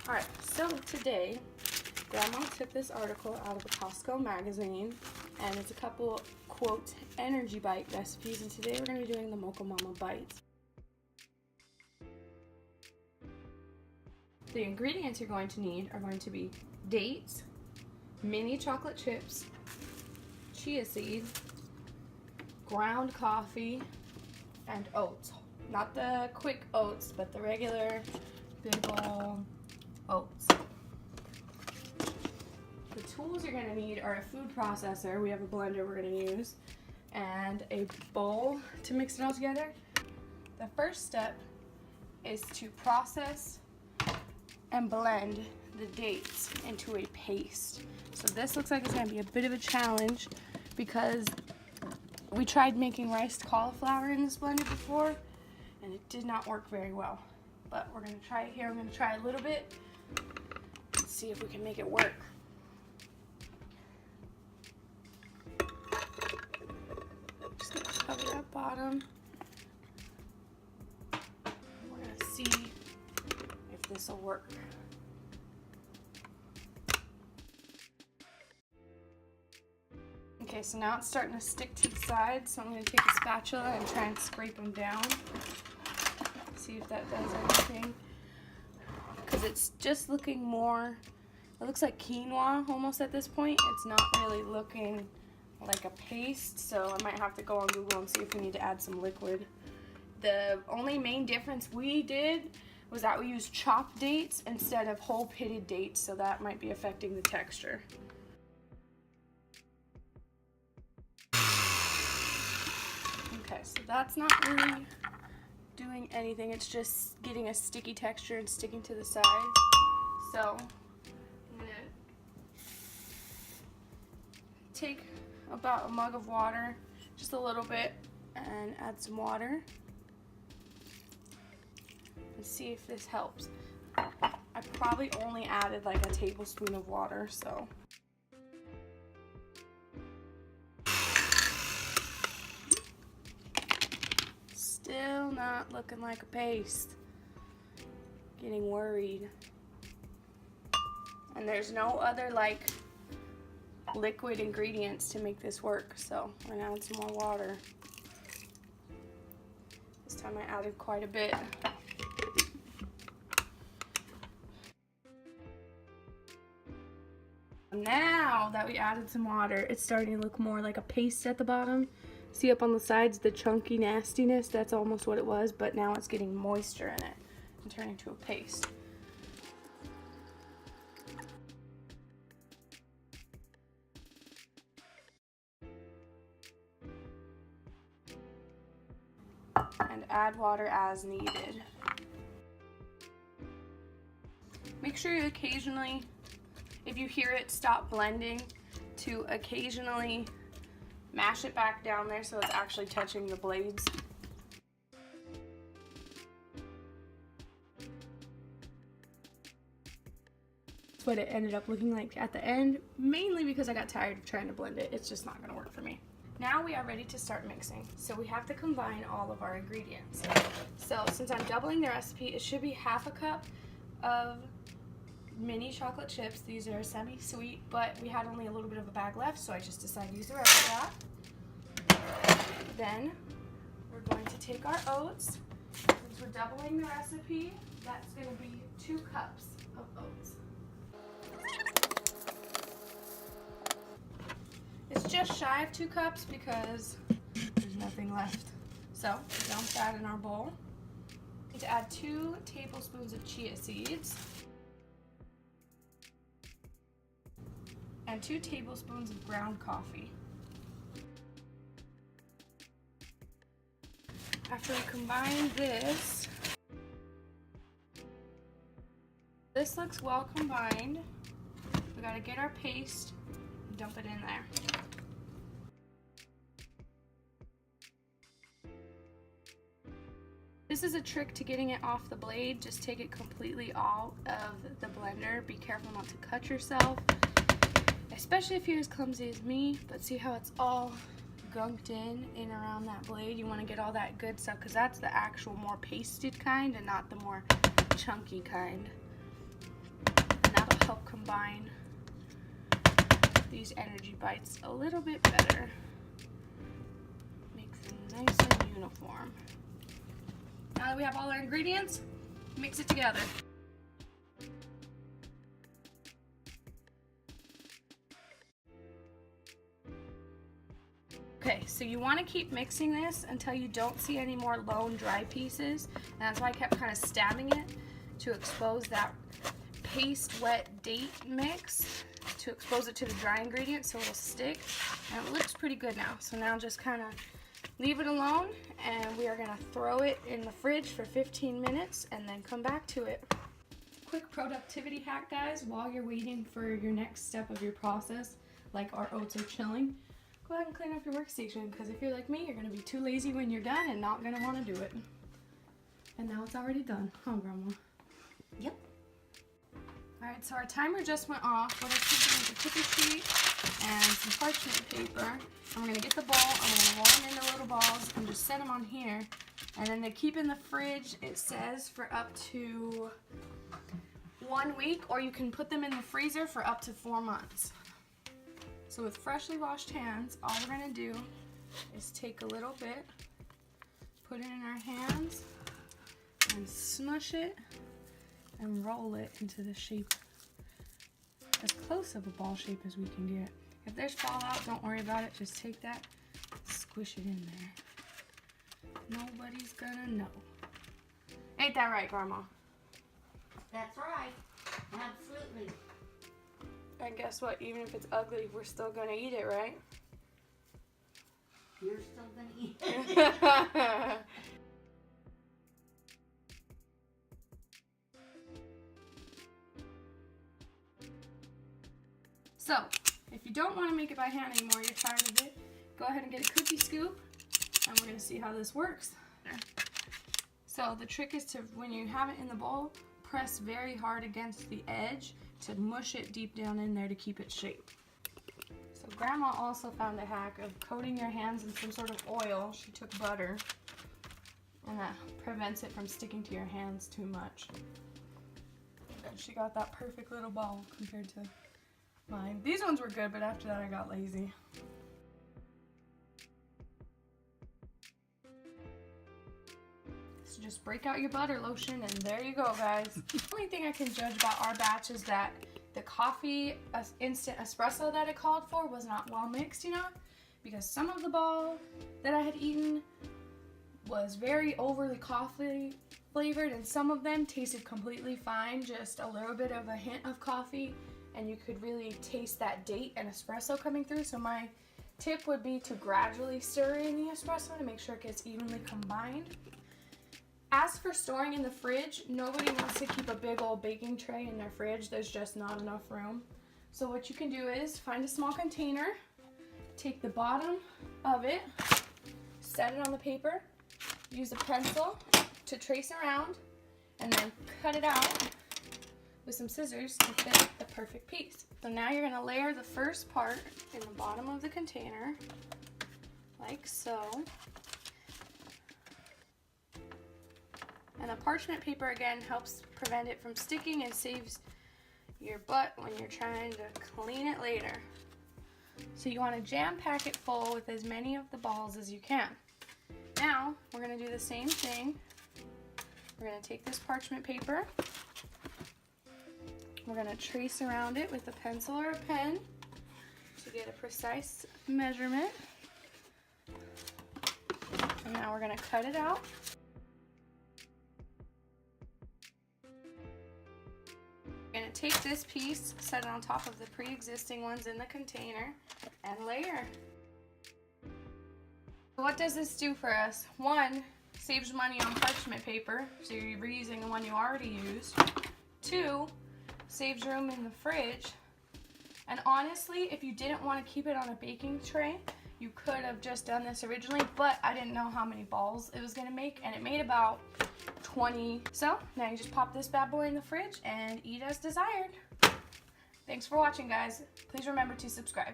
Alright, so today, Grandma took this article out of a Costco magazine, and it's a couple, quote, energy bite recipes, and today we're going to be doing the Mocha Momma bites. The ingredients you're going to need are going to be dates, mini chocolate chips, chia seeds, ground coffee, and oats. Not the quick oats, but the regular big ol' oats. The tools you're going to need are a food processor. We have a blender we're going to use, and a bowl to mix it all together. The first step is to process and blend the dates into a paste. So this looks like it's going to be a bit of a challenge because we tried making riced cauliflower in this blender before and it did not work very well. But we're going to try it here. I'm going to try a little bit and see if we can make it work. Just going to cover that bottom. We're going to see if this will work. Okay, so now it's starting to stick to the sides, so I'm going to take a spatula and try and scrape them down. See if that does anything. Because it's just looking more, it looks like quinoa almost at this point. It's not really looking like a paste, so I might have to go on Google and see if we need to add some liquid. The only main difference we did was that we used chopped dates instead of whole pitted dates, so that might be affecting the texture. Okay, so that's not really doing anything. It's just getting a sticky texture and sticking to the side. So I'm gonna take about a mug of water, just a little bit, and add some water and see if this helps. I probably only added like a tablespoon of water, so. Still not looking like a paste. Getting worried. And there's no other like liquid ingredients to make this work, so I'm gonna add some more water. This time I added quite a bit. Now that we added some water, it's starting to look more like a paste at the bottom. See up on the sides, the chunky nastiness, that's almost what it was, but now it's getting moisture in it and turning to a paste. And add water as needed. Make sure you occasionally, if you hear it stop blending, to occasionally mash it back down there so it's actually touching the blades. That's what it ended up looking like at the end, mainly because I got tired of trying to blend it. It's just not going to work for me. Now we are ready to start mixing. So we have to combine all of our ingredients. So since I'm doubling the recipe, it should be half a cup of mini chocolate chips. These are semi-sweet, but we had only a little bit of a bag left, so I just decided to use the rest of that. Then we're going to take our oats. Since we're doubling the recipe, that's going to be 2 cups of oats. It's just shy of 2 cups because there's nothing left. So dump that in our bowl. We need to add 2 tablespoons of chia seeds and 2 tablespoons of ground coffee. After we combine this looks well combined. We gotta get our paste and dump it in there. This is a trick to getting it off the blade. Just take it completely out of the blender. Be careful not to cut yourself, especially if you're as clumsy as me, but see how it's all gunked in around that blade. You want to get all that good stuff because that's the actual more pasted kind and not the more chunky kind. help combine these energy bites a little bit better. Make them nice and uniform. Now that we have all our ingredients, mix it together. Okay, so you want to keep mixing this until you don't see any more lone dry pieces. And that's why I kept kind of stabbing it to expose that paste wet date mix, to expose it to the dry ingredients so it'll stick. And it looks pretty good now. So now just kind of leave it alone, and we are going to throw it in the fridge for 15 minutes and then come back to it. Quick productivity hack, guys, while you're waiting for your next step of your process, like our oats are chilling. Go ahead and clean up your workstation, because if you're like me, you're going to be too lazy when you're done and not going to want to do it. And now it's already done, huh, Grandma? Yep. Alright, so our timer just went off. What I'm taking is a cookie sheet and some parchment paper. I'm going to get the bowl, I'm going to roll them into little balls and just set them on here. And then they keep in the fridge, it says, for up to 1 week, or you can put them in the freezer for up to 4 months. So with freshly washed hands, all we're going to do is take a little bit, put it in our hands, and smush it and roll it into the shape, as close of a ball shape as we can get. If there's fallout, don't worry about it. Just take that, squish it in there. Nobody's gonna know. Ain't that right, Grandma? That's right. Absolutely. And guess what? Even if it's ugly, we're still gonna eat it, right? You're still gonna eat it. So, if you don't want to make it by hand anymore, you're tired of it, go ahead and get a cookie scoop, and we're going to see how this works. So the trick is to, when you have it in the bowl, press very hard against the edge to mush it deep down in there to keep its shape. So Grandma also found a hack of coating your hands in some sort of oil. She took butter, and that prevents it from sticking to your hands too much. And she got that perfect little ball compared to mine. These ones were good, but after that I got lazy. So just break out your butter lotion, and there you go, guys. The only thing I can judge about our batch is that the coffee instant espresso that it called for was not well mixed enough, because some of the ball that I had eaten was very overly coffee flavored, and some of them tasted completely fine, just a little bit of a hint of coffee, and you could really taste that date and espresso coming through. So my tip would be to gradually stir in the espresso to make sure it gets evenly combined. As for storing in the fridge, nobody wants to keep a big old baking tray in their fridge. There's just not enough room. So what you can do is find a small container, take the bottom of it, set it on the paper, use a pencil to trace around, and then cut it out with some scissors to fit the perfect piece. So now you're gonna layer the first part in the bottom of the container, like so. And the parchment paper again helps prevent it from sticking and saves your butt when you're trying to clean it later. So you want to jam pack it full with as many of the balls as you can. Now we're gonna do the same thing. We're gonna take this parchment paper. We're going to trace around it with a pencil or a pen to get a precise measurement. And now we're going to cut it out. We're going to take this piece, set it on top of the pre-existing ones in the container, and layer. What does this do for us? 1, saves money on parchment paper, so you're reusing the one you already used. 2, saves room in the fridge. And honestly, if you didn't want to keep it on a baking tray, you could have just done this originally, but I didn't know how many balls it was going to make, and it made about 20. So now you just pop this bad boy in the fridge and eat as desired. Thanks for watching, guys. Please remember to subscribe.